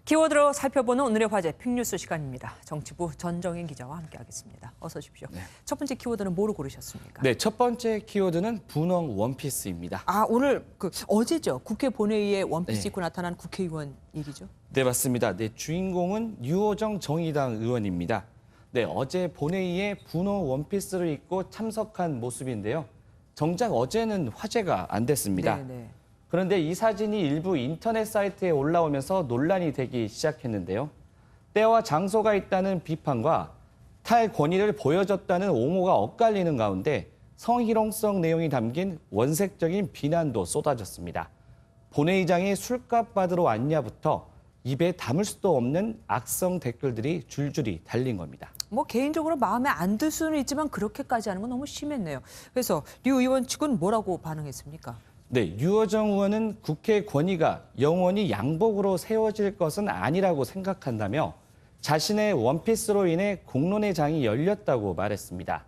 키워드로 살펴보는 오늘의 화제 픽뉴스 시간입니다. 정치부 전정인 기자와 함께하겠습니다. 어서 오십시오. 네. 첫 번째 키워드는 뭐로 고르셨습니까? 네, 첫 번째 키워드는 분홍 원피스입니다. 오늘 어제죠. 국회 본회의에 원피스 네. 입고 나타난 국회의원 얘기죠. 네, 맞습니다. 네, 주인공은 유호정 정의당 의원입니다. 네, 어제 본회의에 분홍 원피스를 입고 참석한 모습인데요. 정작 어제는 화제가 안 됐습니다. 네. 그런데 이 사진이 일부 인터넷 사이트에 올라오면서 논란이 되기 시작했는데요. 때와 장소가 있다는 비판과 탈권위를 보여줬다는 옹호가 엇갈리는 가운데 성희롱성 내용이 담긴 원색적인 비난도 쏟아졌습니다. 본회의장에 술값 받으러 왔냐부터 입에 담을 수도 없는 악성 댓글들이 줄줄이 달린 겁니다. 개인적으로 마음에 안 들 수는 있지만 그렇게까지 하는 건 너무 심했네요. 그래서 류 의원 측은 뭐라고 반응했습니까? 네, 유호정 의원은 국회 권위가 영원히 양복으로 세워질 것은 아니라고 생각한다며 자신의 원피스로 인해 공론의 장이 열렸다고 말했습니다.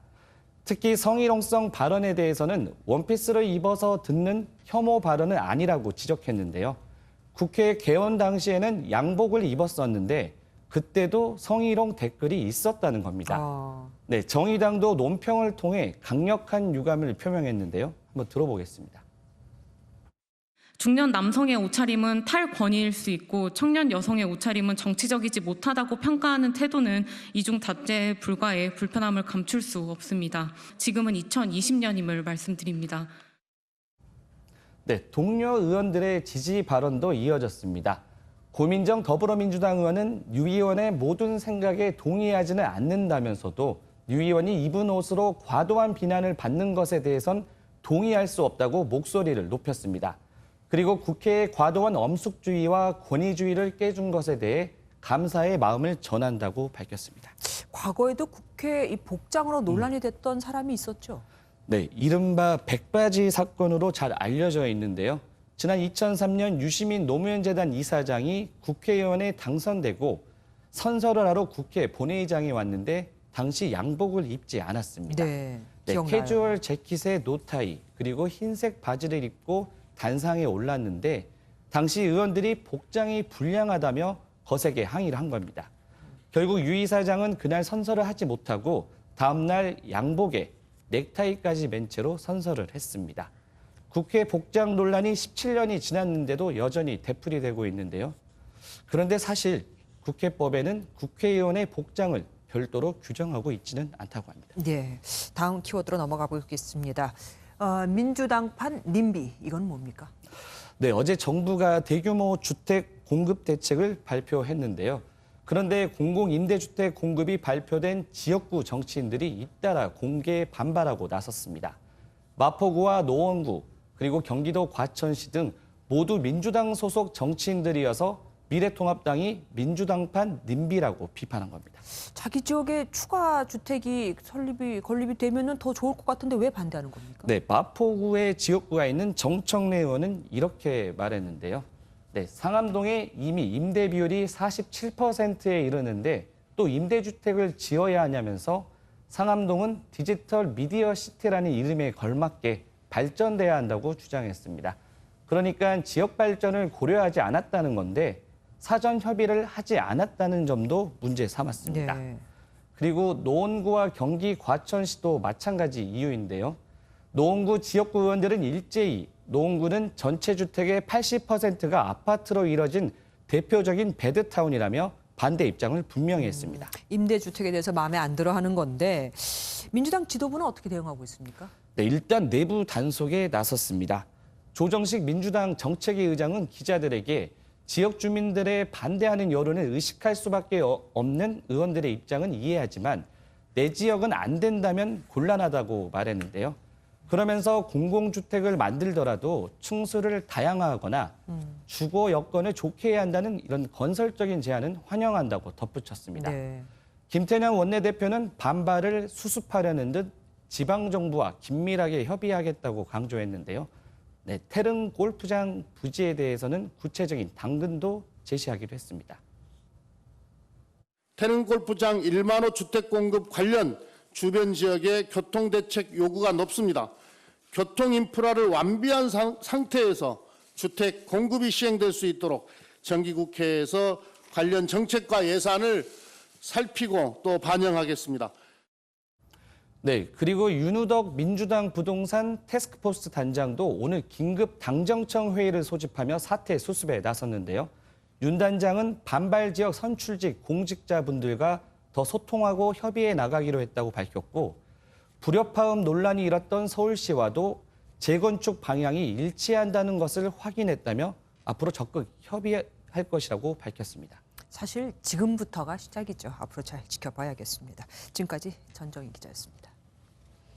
특히 성희롱성 발언에 대해서는 원피스를 입어서 듣는 혐오 발언은 아니라고 지적했는데요. 국회 개원 당시에는 양복을 입었었는데 그때도 성희롱 댓글이 있었다는 겁니다. 네, 정의당도 논평을 통해 강력한 유감을 표명했는데요. 한번 들어보겠습니다. 중년 남성의 옷차림은 탈권위일 수 있고 청년 여성의 옷차림은 정치적이지 못하다고 평가하는 태도는 이중잣대에 불과해 불편함을 감출 수 없습니다. 지금은 2020년임을 말씀드립니다. 네, 동료 의원들의 지지 발언도 이어졌습니다. 고민정 더불어민주당 의원은 유 의원의 모든 생각에 동의하지는 않는다면서도 유 의원이 입은 옷으로 과도한 비난을 받는 것에 대해선 동의할 수 없다고 목소리를 높였습니다. 그리고 국회의 과도한 엄숙주의와 권위주의를 깨준 것에 대해 감사의 마음을 전한다고 밝혔습니다. 과거에도 국회 이 복장으로 논란이 됐던 사람이 있었죠. 네, 이른바 백바지 사건으로 잘 알려져 있는데요. 지난 2003년 유시민 노무현재단 이사장이 국회의원에 당선되고 선서를 하러 국회 본회의장에 왔는데 당시 양복을 입지 않았습니다. 네, 캐주얼 재킷에 노타이 그리고 흰색 바지를 입고 단상에 올랐는데 당시 의원들이 복장이 불량하다며 거세게 항의를 한 겁니다. 결국 유 이사장은 그날 선서를 하지 못하고 다음 날 양복에 넥타이까지 맨 채로 선서를 했습니다. 국회 복장 논란이 17년이 지났는데도 여전히 되풀이되고 있는데요. 그런데 사실 국회법에는 국회의원의 복장을 별도로 규정하고 있지는 않다고 합니다. 네, 다음 키워드로 넘어가 보겠습니다. 민주당판 님비, 이건 뭡니까? 네, 어제 정부가 대규모 주택 공급 대책을 발표했는데요. 그런데 공공임대주택 공급이 발표된 지역구 정치인들이 잇따라 공개 반발하고 나섰습니다. 마포구와 노원구, 그리고 경기도 과천시 등 모두 민주당 소속 정치인들이어서 미래통합당이 민주당판 님비라고 비판한 겁니다. 자기 지역에 추가 주택이 건립이 되면은 더 좋을 것 같은데 왜 반대하는 겁니까? 네, 마포구에 지역구가 있는 정청래 의원은 이렇게 말했는데요. 네, 상암동에 이미 임대 비율이 47%에 이르는데 또 임대주택을 지어야 하냐면서 상암동은 디지털 미디어 시티라는 이름에 걸맞게 발전돼야 한다고 주장했습니다. 그러니까 지역 발전을 고려하지 않았다는 건데 사전 협의를 하지 않았다는 점도 문제 삼았습니다. 네. 그리고 노원구와 경기 과천시도 마찬가지 이유인데요. 노원구 지역구 의원들은 일제히 노원구는 전체 주택의 80%가 아파트로 이뤄진 대표적인 배드타운이라며 반대 입장을 분명히 했습니다. 임대주택에 대해서 마음에 안 들어 하는 건데 민주당 지도부는 어떻게 대응하고 있습니까? 네, 일단 내부 단속에 나섰습니다. 조정식 민주당 정책위 의장은 기자들에게 지역 주민들의 반대하는 여론을 의식할 수밖에 없는 의원들의 입장은 이해하지만 내 지역은 안 된다면 곤란하다고 말했는데요. 그러면서 공공주택을 만들더라도 층수를 다양화하거나 주거 여건을 좋게 해야 한다는 이런 건설적인 제안은 환영한다고 덧붙였습니다. 네. 김태년 원내대표는 반발을 수습하려는 듯 지방정부와 긴밀하게 협의하겠다고 강조했는데요. 네, 태릉 골프장 부지에 대해서는 구체적인 당근도 제시하기로 했습니다. 태릉 골프장 1만 호 주택 공급 관련 주변 지역의 교통대책 요구가 높습니다. 교통 인프라를 완비한 상태에서 주택 공급이 시행될 수 있도록 정기국회에서 관련 정책과 예산을 살피고 또 반영하겠습니다. 네, 그리고 윤우덕 민주당 부동산 태스크포스 단장도 오늘 긴급 당정청 회의를 소집하며 사태 수습에 나섰는데요. 윤 단장은 반발 지역 선출직 공직자분들과 더 소통하고 협의해 나가기로 했다고 밝혔고, 불협화음 논란이 일었던 서울시와도 재건축 방향이 일치한다는 것을 확인했다며 앞으로 적극 협의할 것이라고 밝혔습니다. 사실 지금부터가 시작이죠. 앞으로 잘 지켜봐야겠습니다. 지금까지 전정희 기자였습니다.